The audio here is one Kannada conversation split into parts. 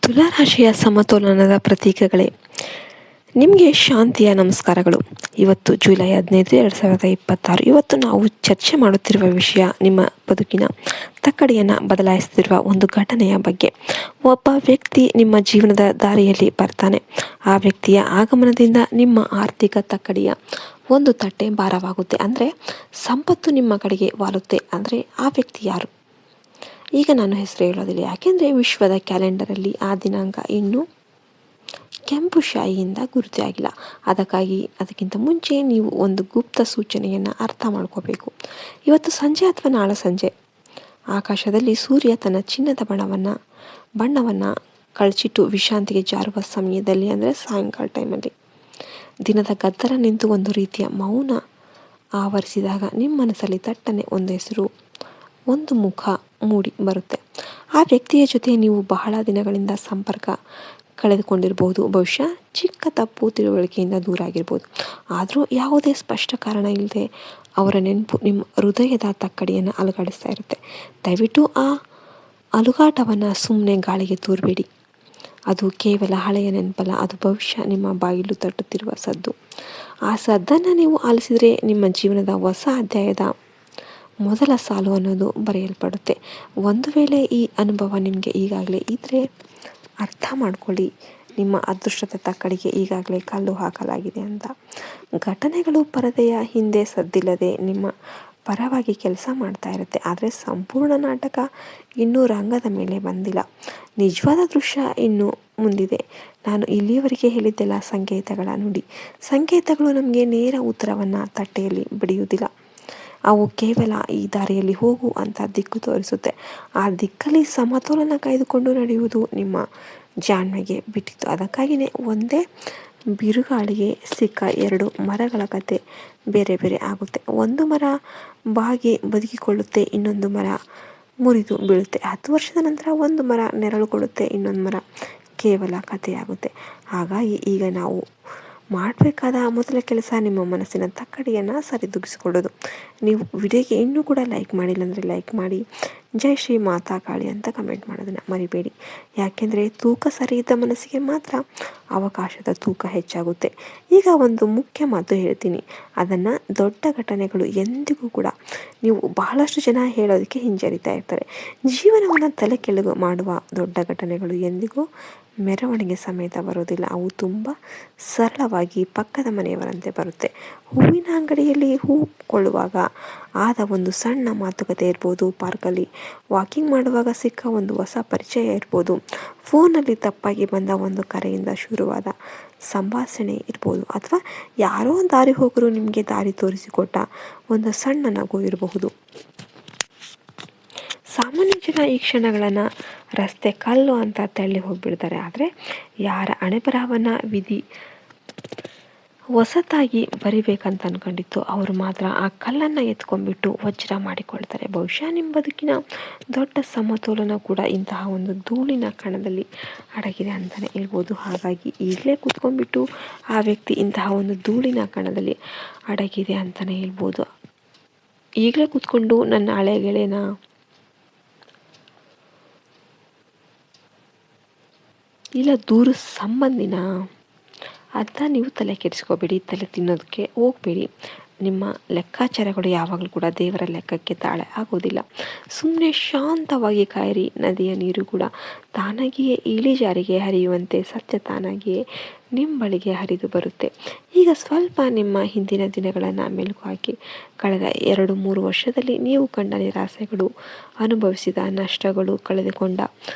ತುಲಾರಾಶಿಯ ಸಮತೋಲನದ ಪ್ರತೀಕಗಳೇ ನಿಮಗೆ ಶಾಂತಿಯ ನಮಸ್ಕಾರಗಳು. ಇವತ್ತು ಜುಲೈ 15, 2026. ಇವತ್ತು ನಾವು ಚರ್ಚೆ ಮಾಡುತ್ತಿರುವ ವಿಷಯ ನಿಮ್ಮ ಬದುಕಿನ ತಕ್ಕಡಿಯನ್ನು ಬದಲಾಯಿಸುತ್ತಿರುವ ಒಂದು ಘಟನೆಯ ಬಗ್ಗೆ. ಒಬ್ಬ ವ್ಯಕ್ತಿ ನಿಮ್ಮ ಜೀವನದ ದಾರಿಯಲ್ಲಿ ಬರ್ತಾನೆ. ಆ ವ್ಯಕ್ತಿಯ ಆಗಮನದಿಂದ ನಿಮ್ಮ ಆರ್ಥಿಕ ತಕ್ಕಡಿಯ ಒಂದು ತಟ್ಟೆ ಭಾರವಾಗುತ್ತೆ. ಅಂದರೆ ಸಂಪತ್ತು ನಿಮ್ಮ ಕಡೆಗೆ ವಾಲುತ್ತೆ. ಅಂದರೆ ಆ ವ್ಯಕ್ತಿ ಯಾರು? ಈಗ ನಾನು ಹೆಸರು ಹೇಳೋದಿಲ್ಲ, ಯಾಕೆಂದರೆ ವಿಶ್ವದ ಕ್ಯಾಲೆಂಡರಲ್ಲಿ ಆ ದಿನಾಂಕ ಇನ್ನೂ ಕೆಂಪು ಶಾಯಿಯಿಂದ ಗುರುತೇ ಆಗಿಲ್ಲ. ಅದಕ್ಕಿಂತ ಮುಂಚೆ ನೀವು ಒಂದು ಗುಪ್ತ ಸೂಚನೆಯನ್ನು ಅರ್ಥ ಮಾಡ್ಕೋಬೇಕು. ಇವತ್ತು ಸಂಜೆ ಅಥವಾ ನಾಳೆ ಸಂಜೆ ಆಕಾಶದಲ್ಲಿ ಸೂರ್ಯ ತನ್ನ ಚಿನ್ನದ ಬಣ್ಣವನ್ನು ಕಳಚಿಟ್ಟು ವಿಶ್ರಾಂತಿಗೆ ಜಾರುವ ಸಮಯದಲ್ಲಿ, ಅಂದರೆ ಸಾಯಂಕಾಲ ಟೈಮಲ್ಲಿ ದಿನದ ಗದ್ದರ ನಿಂತು ಒಂದು ರೀತಿಯ ಮೌನ ಆವರಿಸಿದಾಗ ನಿಮ್ಮ ಮನಸ್ಸಲ್ಲಿ ತಟ್ಟನೆ ಒಂದು ಹೆಸರು, ಒಂದು ಮುಖ ಮೂಡಿ ಬರುತ್ತೆ. ಆ ವ್ಯಕ್ತಿಯ ಜೊತೆ ನೀವು ಬಹಳ ದಿನಗಳಿಂದ ಸಂಪರ್ಕ ಕಳೆದುಕೊಂಡಿರ್ಬೋದು. ಬಹುಶಃ ಚಿಕ್ಕ ತಪ್ಪು ತಿಳುವಳಿಕೆಯಿಂದ ದೂರ ಆಗಿರ್ಬೋದು. ಆದರೂ ಯಾವುದೇ ಸ್ಪಷ್ಟ ಕಾರಣ ಇಲ್ಲದೆ ಅವರ ನೆನಪು ನಿಮ್ಮ ಹೃದಯದ ತಕ್ಕಡಿಯನ್ನು ಅಲುಗಾಡಿಸ್ತಾ ಇರುತ್ತೆ. ದಯವಿಟ್ಟು ಆ ಅಲುಗಾಟವನ್ನು ಸುಮ್ಮನೆ ಗಾಳಿಗೆ ತೂರಬೇಡಿ. ಅದು ಕೇವಲ ಹಳೆಯ ನೆನಪಲ್ಲ, ಅದು ಬಹುಶಃ ನಿಮ್ಮ ಬಾಗಿಲು ತಟ್ಟುತ್ತಿರುವ ಸದ್ದು. ಆ ಸದ್ದನ್ನು ನೀವು ಆಲಿಸಿದರೆ ನಿಮ್ಮ ಜೀವನದ ಹೊಸ ಅಧ್ಯಾಯದ ಮೊದಲ ಸಾಲು ಅನ್ನೋದು ಬರೆಯಲ್ಪಡುತ್ತೆ. ಒಂದು ವೇಳೆ ಈ ಅನುಭವ ನಿಮಗೆ ಈಗಾಗಲೇ ಇದ್ದರೆ ಅರ್ಥ ಮಾಡ್ಕೊಳ್ಳಿ, ನಿಮ್ಮ ಅದೃಷ್ಟದ ತಕ್ಕಡಿಗೆ ಈಗಾಗಲೇ ಕಲ್ಲು ಹಾಕಲಾಗಿದೆ ಅಂತ. ಘಟನೆಗಳು ಪರದೆಯ ಹಿಂದೆ ಸದ್ದಿಲ್ಲದೆ ನಿಮ್ಮ ಪರವಾಗಿ ಕೆಲಸ ಮಾಡ್ತಾ ಇರುತ್ತೆ. ಆದರೆ ಸಂಪೂರ್ಣ ನಾಟಕ ಇನ್ನೂ ರಂಗದ ಮೇಲೆ ಬಂದಿಲ್ಲ. ನಿಜವಾದ ದೃಶ್ಯ ಇನ್ನೂ ಮುಂದಿದೆ. ನಾನು ಇಲ್ಲಿಯವರೆಗೆ ಹೇಳಿದ್ದೆಲ್ಲ ಸಂಕೇತಗಳ ನುಡಿ. ಸಂಕೇತಗಳು ನಮಗೆ ನೇರ ಉತ್ತರವನ್ನು ತಟ್ಟೆಯಲ್ಲಿ ಬಡಿಯುವುದಿಲ್ಲ. ಅವು ಕೇವಲ ಈ ದಾರಿಯಲ್ಲಿ ಹೋಗು ಅಂತ ದಿಕ್ಕು ತೋರಿಸುತ್ತೆ. ಆ ದಿಕ್ಕಲ್ಲಿ ಸಮತೋಲನ ಕಾಯ್ದುಕೊಂಡು ನಡೆಯುವುದು ನಿಮ್ಮ ಜಾಣ್ಮೆಗೆ ಬಿಟ್ಟಿತ್ತು. ಅದಕ್ಕಾಗಿಯೇ ಒಂದೇ ಬಿರುಗಾಳಿಗೆ ಸಿಕ್ಕ ಎರಡು ಮರಗಳ ಕತೆ ಬೇರೆ ಬೇರೆ ಆಗುತ್ತೆ. ಒಂದು ಮರ ಬಾಗಿ ಬದುಕಿಕೊಳ್ಳುತ್ತೆ, ಇನ್ನೊಂದು ಮರ ಮುರಿದು ಬೀಳುತ್ತೆ. 10 ವರ್ಷದ ನಂತರ ಒಂದು ಮರ ನೆರಳು ಕೊಡುತ್ತೆ, ಇನ್ನೊಂದು ಮರ ಕೇವಲ ಕಥೆಯಾಗುತ್ತೆ. ಹಾಗಾಗಿ ಈಗ ನಾವು ಮಾಡಬೇಕಾದ ಮೊದಲ ಕೆಲಸ ನಿಮ್ಮ ಮನಸ್ಸಿನ ತಕ್ಕಡಿಯನ್ನು ಸರಿದೂಗಿಸಿಕೊಳ್ಳೋದು. ನೀವು ವಿಡಿಯೋಗೆ ಇನ್ನೂ ಕೂಡ ಲೈಕ್ ಮಾಡಿಲ್ಲ ಅಂದರೆ ಲೈಕ್ ಮಾಡಿ, ಜೈ ಶ್ರೀ ಮಾತಾ ಕಾಳಿ ಅಂತ ಕಮೆಂಟ್ ಮಾಡೋದನ್ನು ಮರಿಬೇಡಿ. ಯಾಕೆಂದರೆ ತೂಕ ಸರಿ ಇದ್ದ ಮನಸ್ಸಿಗೆ ಮಾತ್ರ ಅವಕಾಶದ ತೂಕ ಹೆಚ್ಚಾಗುತ್ತೆ. ಈಗ ಒಂದು ಮುಖ್ಯ ಮಾತು ಹೇಳ್ತೀನಿ, ಅದನ್ನು ದೊಡ್ಡ ಘಟನೆಗಳು ಎಂದಿಗೂ ಕೂಡ, ನೀವು ಬಹಳಷ್ಟು ಜನ ಹೇಳೋದಕ್ಕೆ ಹಿಂಜರಿತಾ ಇರ್ತಾರೆ, ಜೀವನವನ್ನು ತಲೆ ಕೆಳಗು ಮಾಡುವ ದೊಡ್ಡ ಘಟನೆಗಳು ಎಂದಿಗೂ ಮೆರವಣಿಗೆ ಸಮೇತ ಬರೋದಿಲ್ಲ. ಅವು ತುಂಬ ಸರಳವಾಗಿ ಪಕ್ಕದ ಮನೆಯವರಂತೆ ಬರುತ್ತೆ. ಹೂವಿನ ಅಂಗಡಿಯಲ್ಲಿ ಹೂ ಕೊಳ್ಳುವಾಗ ಆದ ಒಂದು ಸಣ್ಣ ಮಾತುಕತೆ ಇರ್ಬೋದು, ಪಾರ್ಕಲ್ಲಿ ವಾಕಿಂಗ್ ಮಾಡುವಾಗ ಸಿಕ್ಕ ಒಂದು ಹೊಸ ಪರಿಚಯ ಇರ್ಬೋದು, ಫೋನಲ್ಲಿ ತಪ್ಪಾಗಿ ಬಂದ ಒಂದು ಕರೆಯಿಂದ ಶುರುವಾದ ಸಂಭಾಷಣೆ ಇರ್ಬೋದು, ಅಥವಾ ಯಾರೋ ದಾರಿ ಹೋಗರು ನಿಮಗೆ ದಾರಿ ತೋರಿಸಿಕೊಟ್ಟ ಒಂದು ಸಣ್ಣ ನಗು ಇರಬಹುದು. ಸಾಮಾನ್ಯ ಜನ ಈ ಕ್ಷಣಗಳನ್ನು ರಸ್ತೆ ಕಲ್ಲು ಅಂತ ತಳ್ಳಿ ಹೋಗಿಬಿಡ್ತಾರೆ. ಆದರೆ ಯಾರ ಹಣೆಬರಹವನ್ನು ವಿಧಿ ಹೊಸತಾಗಿ ಬರಿಬೇಕಂತ ಅಂದ್ಕೊಂಡಿತ್ತು, ಅವರು ಮಾತ್ರ ಆ ಕಲ್ಲನ್ನು ಎತ್ಕೊಂಡ್ಬಿಟ್ಟು ವಜ್ರ ಮಾಡಿಕೊಳ್ತಾರೆ. ಬಹುಶಃ ನಿಮ್ಮ ಬದುಕಿನ ದೊಡ್ಡ ಸಮತೋಲನ ಕೂಡ ಇಂತಹ ಒಂದು ಧೂಳಿನ ಕಣದಲ್ಲಿ ಅಡಗಿದೆ ಅಂತಲೇ ಹೇಳ್ಬೋದು. ಹಾಗಾಗಿ ಈಗಲೇ ಕೂತ್ಕೊಂಡ್ಬಿಟ್ಟು ಆ ವ್ಯಕ್ತಿ ಇಂತಹ ಒಂದು ಧೂಳಿನ ಕಣದಲ್ಲಿ ಅಡಗಿದೆ ಅಂತಲೇ ಹೇಳ್ಬೋದು. ಈಗಲೇ ಕೂತ್ಕೊಂಡು ನನ್ನ ಹಳೆ ಗೆಳೆಯನ ಇಲ್ಲ ದೂರ ಸಂಬಂಧಿನ ಅಂತ ನೀವು ತಲೆ ಕೆಡಿಸ್ಕೋಬೇಡಿ, ತಲೆ ತಿನ್ನೋದಕ್ಕೆ ಹೋಗಬೇಡಿ. ನಿಮ್ಮ ಲೆಕ್ಕಾಚಾರಗಳು ಯಾವಾಗಲೂ ಕೂಡ ದೇವರ ಲೆಕ್ಕಕ್ಕೆ ತಾಳೆ ಆಗೋದಿಲ್ಲ. ಸುಮ್ಮನೆ ಶಾಂತವಾಗಿ ಕಾಯಿರಿ. ನದಿಯ ನೀರು ಕೂಡ ತಾನಾಗಿಯೇ ಇಳಿಜಾರಿಗೆ ಹರಿಯುವಂತೆ ಸತ್ಯ ತಾನಾಗಿಯೇ ನಿಮ್ಮ ಬಳಿಗೆ ಹರಿದು ಬರುತ್ತೆ. ಈಗ ಸ್ವಲ್ಪ ನಿಮ್ಮ ಹಿಂದಿನ ದಿನಗಳನ್ನು ಮೆಲುಕು ಹಾಕಿ, ಕಳೆದ 2-3 ವರ್ಷದಲ್ಲಿ ನೀವು ಕಂಡ ನಿರಾಸೆಗಳು, ಅನುಭವಿಸಿದ ನಷ್ಟಗಳು, ಕಳೆದುಕೊಂಡ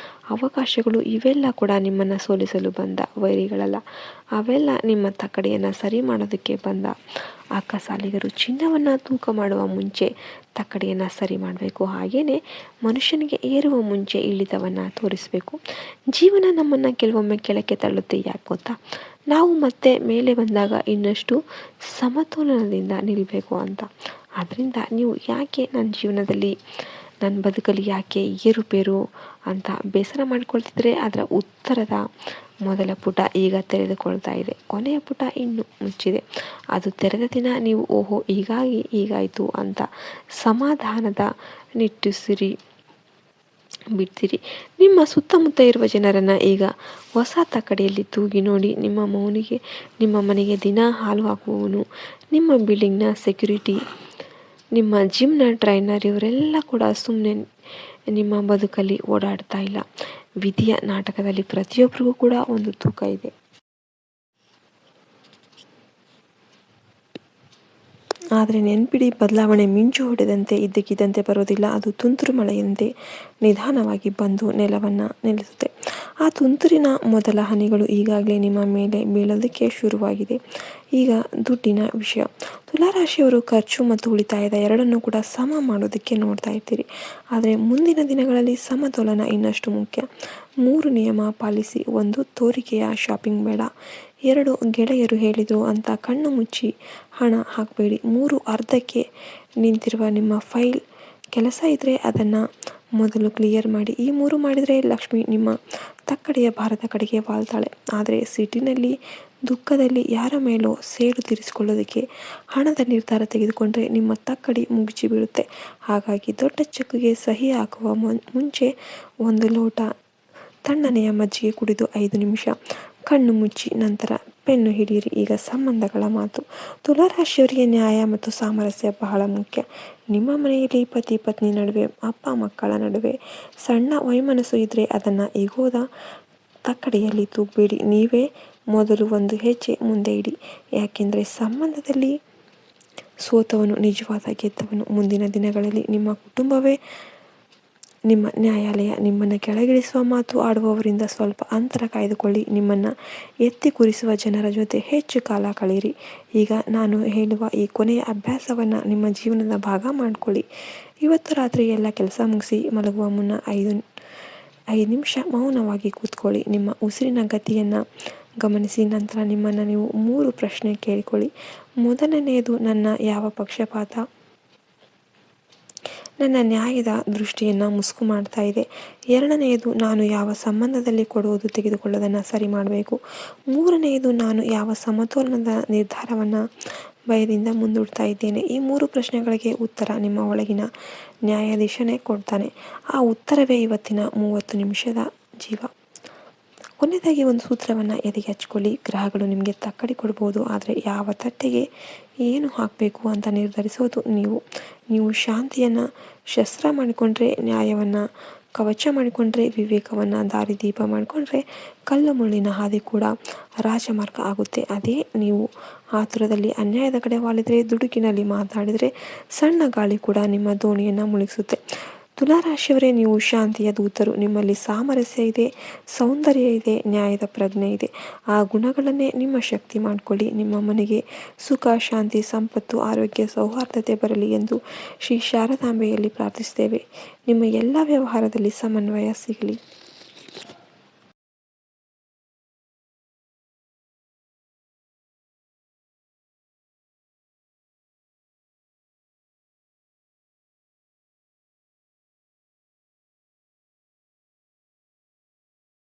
ಅವಕಾಶಗಳು, ಇವೆಲ್ಲ ಕೂಡ ನಿಮ್ಮನ್ನು ಸೋಲಿಸಲು ಬಂದ ವೈರಿಗಳಲ್ಲ. ಅವೆಲ್ಲ ನಿಮ್ಮ ತಕ್ಕಡಿಯನ್ನು ಸರಿ ಮಾಡೋದಕ್ಕೆ ಬಂದ ಅಕ್ಕಸಾಲಿಗರು. ಚಿನ್ನವನ್ನು ತೂಕ ಮಾಡುವ ಮುಂಚೆ ತಕ್ಕಡಿಯನ್ನು ಸರಿ ಮಾಡಬೇಕು. ಹಾಗೆಯೇ ಮನುಷ್ಯನಿಗೆ ಏರುವ ಮುಂಚೆ ಇಳಿತವನ್ನು ತೋರಿಸಬೇಕು. ಜೀವನ ನಮ್ಮನ್ನು ಕೆಲವೊಮ್ಮೆ ಕೆಳಕ್ಕೆ ತಳ್ಳುತ್ತೆ. ಯಾಕೆ ಗೊತ್ತಾ? ನಾವು ಮತ್ತೆ ಮೇಲೆ ಬಂದಾಗ ಇನ್ನಷ್ಟು ಸಮತೋಲನದಿಂದ ನಿಲ್ಲಬೇಕು ಅಂತ. ಆದ್ದರಿಂದ ನೀವು ಯಾಕೆ ನನ್ನ ಬದುಕಲ್ಲಿ ಯಾಕೆ ಏರುಪೇರು ಅಂತ ಬೇಸರ ಮಾಡಿಕೊಳ್ತಿದ್ರೆ, ಅದರ ಉತ್ತರದ ಮೊದಲ ಪುಟ ಈಗ ತೆರೆದುಕೊಳ್ತಾ ಇದೆ, ಕೊನೆಯ ಪುಟ ಇನ್ನೂ ಮುಚ್ಚಿದೆ. ಅದು ತೆರೆದ ದಿನ ನೀವು ಓಹೋ ಹೀಗಾಯಿತು ಅಂತ ಸಮಾಧಾನದ ನಿಟ್ಟುಸಿರಿ ಬಿಡ್ತೀರಿ. ನಿಮ್ಮ ಸುತ್ತಮುತ್ತ ಇರುವ ಜನರನ್ನು ಈಗ ಹೊಸ ತಕ್ಕಡಿಯಲ್ಲಿ ತೂಗಿ ನೋಡಿ. ನಿಮ್ಮ ಮನೆಗೆ ದಿನ ಹಾಲು ಹಾಕುವವನು, ನಿಮ್ಮ ಬಿಲ್ಡಿಂಗ್ನ ಸೆಕ್ಯೂರಿಟಿ, ನಿಮ್ಮ ಜಿಮ್ನ ಟ್ರೈನರ್ ಇವರೆಲ್ಲ ಕೂಡ ಸುಮ್ಮನೆ ನಿಮ್ಮ ಬದುಕಲ್ಲಿ ಓಡಾಡ್ತಾ ಇಲ್ಲ. ವಿಧಿಯ ನಾಟಕದಲ್ಲಿ ಪ್ರತಿಯೊಬ್ಬರಿಗೂ ಕೂಡ ಒಂದು ತೂಕ ಇದೆ. ಆದರೆ ನೆನ್ಪಿಡಿ, ಬದಲಾವಣೆ ಮಿಂಚು ಹೊಡೆದಂತೆ ಇದ್ದಕ್ಕಿದ್ದಂತೆ ಬರೋದಿಲ್ಲ. ಅದು ತುಂತುರು ಮಳೆಯಂತೆ ನಿಧಾನವಾಗಿ ಬಂದು ನೆಲವನ್ನು ನಿಲ್ಲಿಸುತ್ತೆ. ಆ ತುಂತುರಿನ ಮೊದಲ ಹನಿಗಳು ಈಗಾಗಲೇ ನಿಮ್ಮ ಮೇಲೆ ಬೀಳೋದಕ್ಕೆ ಶುರುವಾಗಿದೆ. ಈಗ ದುಡ್ಡಿನ ವಿಷಯ. ತುಲಾರಾಶಿಯವರು ಖರ್ಚು ಮತ್ತು ಉಳಿತಾಯದ ಎರಡನ್ನೂ ಕೂಡ ಸಮ ಮಾಡೋದಕ್ಕೆ ನೋಡ್ತಾ ಇರ್ತೀರಿ. ಆದರೆ ಮುಂದಿನ ದಿನಗಳಲ್ಲಿ ಸಮತೋಲನ ಇನ್ನಷ್ಟು ಮುಖ್ಯ. 3 ನಿಯಮ ಪಾಲಿಸಿ. 1, ತೋರಿಕೆಯ ಶಾಪಿಂಗ್ ಬೇಡ. 2, ಗೆಳೆಯರು ಹೇಳಿದರು ಅಂತ ಕಣ್ಣು ಮುಚ್ಚಿ ಹಣ ಹಾಕಬೇಡಿ. 3, ಅರ್ಧಕ್ಕೆ ನಿಂತಿರುವ ನಿಮ್ಮ ಫೈಲ್ ಕೆಲಸ ಇದ್ದರೆ ಅದನ್ನು ಮೊದಲು ಕ್ಲಿಯರ್ ಮಾಡಿ. ಈ 3 ಮಾಡಿದರೆ ಲಕ್ಷ್ಮಿ ನಿಮ್ಮ ತಕ್ಕಡಿಯ ಭಾರದ ಕಡೆಗೆ ವಾಲ್ತಾಳೆ. ಆದರೆ ಸಿಟಿನಲ್ಲಿ ದುಃಖದಲ್ಲಿ ಯಾರ ಮೇಲೋ ಸೇಡು ತೀರಿಸಿಕೊಳ್ಳೋದಕ್ಕೆ ಹಣದ ನಿರ್ಧಾರ ತೆಗೆದುಕೊಂಡ್ರೆ ನಿಮ್ಮ ತಕ್ಕಡಿ ಮುಗಿಸಿ ಬೀಳುತ್ತೆ. ಹಾಗಾಗಿ ದೊಡ್ಡ ಚೆಕ್ಗೆ ಸಹಿ ಹಾಕುವ ಮುಂಚೆ 1 ಲೋಟ ತಣ್ಣನೆಯ ಮಜ್ಜಿಗೆ ಕುಡಿದು 5 ನಿಮಿಷ ಕಣ್ಣು ಮುಚ್ಚಿ ನಂತರ ಪೆನ್ನು ಹಿಡಿಯಿರಿ. ಈಗ ಸಂಬಂಧಗಳ ಮಾತು. ತುಲಾರಾಶಿಯವರಿಗೆ ನ್ಯಾಯ ಮತ್ತು ಸಾಮರಸ್ಯ ಬಹಳ ಮುಖ್ಯ. ನಿಮ್ಮ ಮನೆಯಲ್ಲಿ ಪತಿ ಪತ್ನಿ ನಡುವೆ, ಅಪ್ಪ ಮಕ್ಕಳ ನಡುವೆ ಸಣ್ಣ ವೈಮನಸ್ಸು ಇದ್ದರೆ ಅದನ್ನು ಈಗೋದ ತಕ್ಕಡಿಯಲ್ಲಿ ತೂಗಬೇಡಿ. ನೀವೇ ಮೊದಲು ಒಂದು ಹೆಜ್ಜೆ ಮುಂದೆ ಇಡಿ. ಯಾಕೆಂದರೆ ಸಂಬಂಧದಲ್ಲಿ ಸೋತವನು ನಿಜವಾದ ಗೆದ್ದವನು. ಮುಂದಿನ ದಿನಗಳಲ್ಲಿ ನಿಮ್ಮ ಕುಟುಂಬವೇ ನಿಮ್ಮ ನ್ಯಾಯಾಲಯ. ನಿಮ್ಮನ್ನು ಕೆಳಗಿಳಿಸುವ ಮಾತು ಆಡುವವರಿಂದ ಸ್ವಲ್ಪ ಅಂತರ ಕಾಯ್ದುಕೊಳ್ಳಿ. ನಿಮ್ಮನ್ನು ಎತ್ತಿ ಕುರಿಸುವ ಜನರ ಜೊತೆ ಹೆಚ್ಚು ಕಾಲ ಕಳೆಯಿರಿ. ಈಗ ನಾನು ಹೇಳುವ ಈ ಕೊನೆಯ ಅಭ್ಯಾಸವನ್ನು ನಿಮ್ಮ ಜೀವನದ ಭಾಗ ಮಾಡಿಕೊಳ್ಳಿ. ಇವತ್ತು ರಾತ್ರಿ ಎಲ್ಲ ಕೆಲಸ ಮುಗಿಸಿ ಮಲಗುವ ಮುನ್ನ 5 ನಿಮಿಷ ಮೌನವಾಗಿ ಕೂತ್ಕೊಳ್ಳಿ. ನಿಮ್ಮ ಉಸಿರಿನ ಗತಿಯನ್ನು ಗಮನಿಸಿ. ನಂತರ ನಿಮ್ಮನ್ನು ನೀವು 3 ಪ್ರಶ್ನೆ ಕೇಳಿಕೊಳ್ಳಿ. ಮೊದಲನೆಯದು, ನನ್ನ ಯಾವ ಪಕ್ಷಪಾತ ನನ್ನ ನ್ಯಾಯದ ದೃಷ್ಟಿಯನ್ನು ಮುಸುಕು ಮಾಡ್ತಾ ಇದೆ? 2ನೆಯದು, ನಾನು ಯಾವ ಸಂಬಂಧದಲ್ಲಿ ಕೊಡುವುದು ತೆಗೆದುಕೊಳ್ಳೋದನ್ನು ಸರಿ ಮಾಡಬೇಕು? 3ನೆಯದು, ನಾನು ಯಾವ ಸಮತೋಲನದ ನಿರ್ಧಾರವನ್ನು ಭಯದಿಂದ ಮುಂದೂಡ್ತಾ ಇದ್ದೇನೆ? ಈ 3 ಪ್ರಶ್ನೆಗಳಿಗೆ ಉತ್ತರ ನಿಮ್ಮ ಒಳಗಿನ ನ್ಯಾಯಾಧೀಶನೇ ಕೊಡ್ತಾನೆ. ಆ ಉತ್ತರವೇ ಇವತ್ತಿನ 30 ನಿಮಿಷದ ಜೀವ. ಕೊನೆಯದಾಗಿ ಒಂದು ಸೂತ್ರವನ್ನು ಎದೆಗೆ ಹಚ್ಕೊಳ್ಳಿ. ಗ್ರಹಗಳು ನಿಮಗೆ ತಕ್ಕಡಿ ಕೊಡ್ಬೋದು, ಆದರೆ ಯಾವ ತಟ್ಟೆಗೆ ಏನು ಹಾಕಬೇಕು ಅಂತ ನಿರ್ಧರಿಸೋದು ನೀವು ಶಾಂತಿಯನ್ನು ಶಸ್ತ್ರ ಮಾಡಿಕೊಂಡ್ರೆ, ನ್ಯಾಯವನ್ನು ಕವಚ ಮಾಡಿಕೊಂಡ್ರೆ, ವಿವೇಕವನ್ನು ದಾರಿದೀಪ ಮಾಡಿಕೊಂಡ್ರೆ ಕಲ್ಲು ಮುಳ್ಳಿನ ಹಾದಿ ಕೂಡ ರಾಜಮಾರ್ಗ ಆಗುತ್ತೆ. ಅದೇ ನೀವು ಆತುರದಲ್ಲಿ ಅನ್ಯಾಯದ ಕಡೆ ವಾಲಿದರೆ, ದುಡುಕಿನಲ್ಲಿ ಮಾತಾಡಿದರೆ ಸಣ್ಣ ಗಾಳಿ ಕೂಡ ನಿಮ್ಮ ದೋಣಿಯನ್ನು ಮುಳುಗಿಸುತ್ತೆ. ತುಲಾರಾಶಿಯವರೇ, ನೀವು ಶಾಂತಿಯ ದೂತರು. ನಿಮ್ಮಲ್ಲಿ ಸಾಮರಸ್ಯ ಇದೆ, ಸೌಂದರ್ಯ ಇದೆ, ನ್ಯಾಯದ ಪ್ರಜ್ಞೆ ಇದೆ. ಆ ಗುಣಗಳನ್ನೇ ನಿಮ್ಮ ಶಕ್ತಿ ಮಾಡಿಕೊಳ್ಳಿ. ನಿಮ್ಮ ಮನೆಗೆ ಸುಖ, ಶಾಂತಿ, ಸಂಪತ್ತು, ಆರೋಗ್ಯ, ಸೌಹಾರ್ದತೆ ಬರಲಿ ಎಂದು ಶ್ರೀ ಶಾರದಾಂಬೆಯಲ್ಲಿ ಪ್ರಾರ್ಥಿಸುತ್ತೇವೆ. ನಿಮ್ಮ ಎಲ್ಲ ವ್ಯವಹಾರದಲ್ಲಿ ಸಮನ್ವಯ ಸಿಗಲಿ.